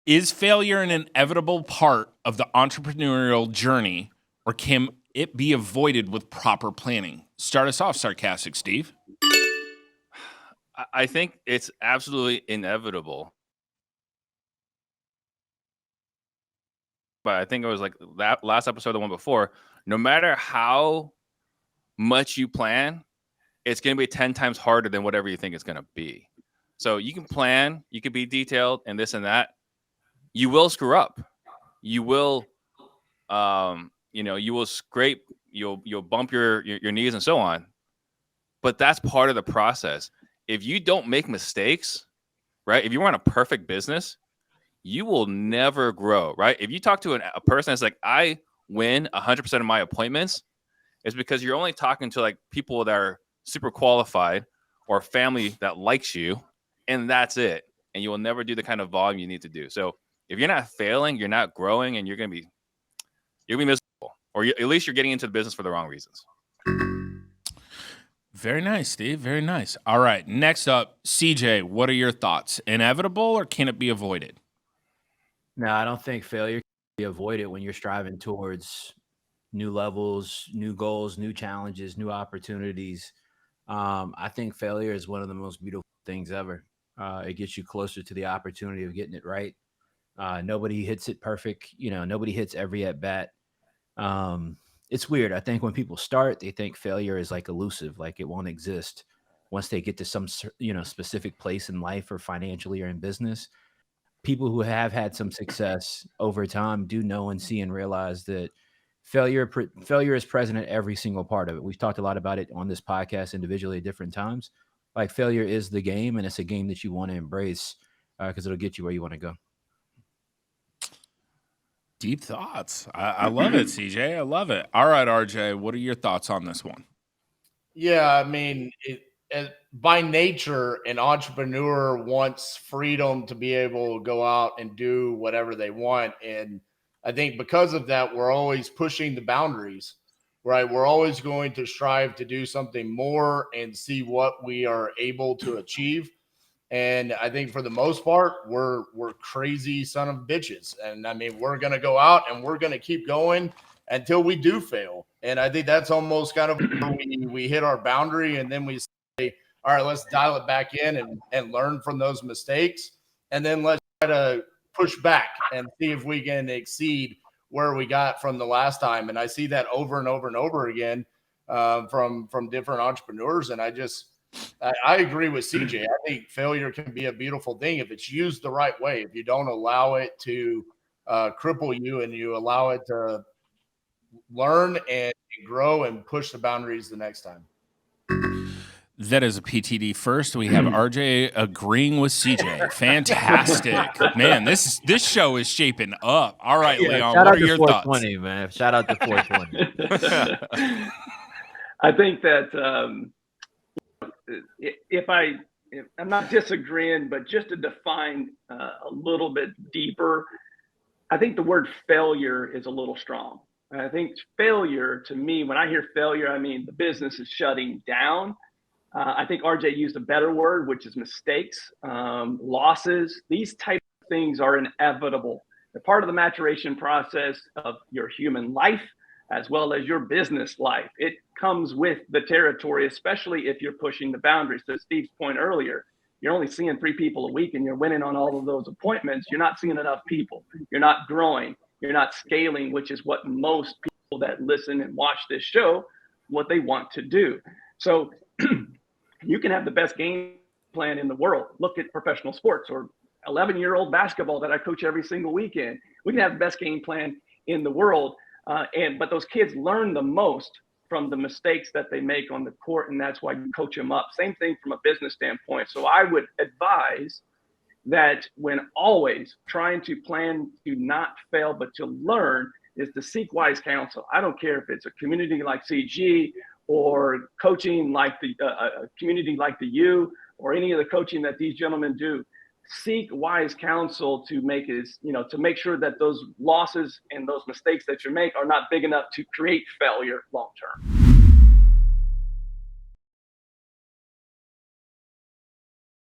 Is failure an inevitable part of the entrepreneurial journey, or can it be avoided with proper planning? Start us off, Sarcastic Steve. I think it's absolutely inevitable. But I think it was like that last episode, the one before, no matter how much you plan, it's going to be 10 times harder than whatever you think it's going to be. So you can plan, you can be detailed and this and that. You will screw up. You will, you will scrape, you'll bump your knees and so on. But that's part of the process. If you don't make mistakes, right? If you run a perfect business, you will never grow, right? If you talk to a person that's like, I win 100% of my appointments, it's because you're only talking to like people that are super qualified or family that likes you, and that's it. And you will never do the kind of volume you need to do. So if you're not failing, you're not growing, and you're gonna be miserable, or at least you're getting into the business for the wrong reasons. Very nice, Steve. Very nice. All right. Next up, CJ, what are your thoughts? Inevitable, or can it be avoided? No, I don't think failure can be avoided when you're striving towards new levels, new goals, new challenges, new opportunities. I think failure is one of the most beautiful things ever. It gets you closer to the opportunity of getting it right. Nobody hits it perfect. Nobody hits every at bat. It's weird. I think when people start, they think failure is like elusive, like it won't exist. Once they get to some, specific place in life or financially or in business, people who have had some success over time do know and see and realize that failure is present at every single part of it. We've talked a lot about it on this podcast individually at different times. Like failure is the game, and it's a game that you want to embrace because it'll get you where you want to go. Deep thoughts. I love it, CJ. I love it. All right, RJ, what are your thoughts on this one? Yeah, I mean, by nature, an entrepreneur wants freedom to be able to go out and do whatever they want. And I think because of that, we're always pushing the boundaries, right? We're always going to strive to do something more and see what we are able to achieve. And I think for the most part, we're crazy son of bitches. And I mean, we're going to go out and we're going to keep going until we do fail. And I think that's almost kind of where we hit our boundary, and then we say, all right, let's dial it back in and learn from those mistakes. And then let's try to push back and see if we can exceed where we got from the last time. And I see that over and over and over again from different entrepreneurs. And I agree with CJ. I think failure can be a beautiful thing if it's used the right way. If you don't allow it to cripple you and you allow it to learn and grow and push the boundaries the next time. That is a PTD first. We have RJ agreeing with CJ. Fantastic. Man, this show is shaping up. All right, Leon, what are your thoughts? 420, man. Shout out to 420. I think that if I'm not disagreeing, but just to define a little bit deeper, I think the word failure is a little strong. I think failure, to me, when I hear failure, I mean the business is shutting down. I think RJ used a better word, which is mistakes, losses. These types of things are inevitable. They're part of the maturation process of your human life as well as your business life. It comes with the territory, especially if you're pushing the boundaries. To Steve's point earlier, you're only seeing 3 people a week and you're winning on all of those appointments. You're not seeing enough people. You're not growing. You're not scaling, which is what most people that listen and watch this show, what they want to do. So you can have the best game plan in the world. Look at professional sports or 11-year-old basketball that I coach every single weekend. We can have the best game plan in the world. But those kids learn the most from the mistakes that they make on the court, and that's why you coach them up. Same thing from a business standpoint. So I would advise that when always trying to plan to not fail, but to learn, is to seek wise counsel. I don't care if it's a community like CG or coaching like a community like the U or any of the coaching that these gentlemen do. Seek wise counsel to make sure that those losses and those mistakes that you make are not big enough to create failure long term.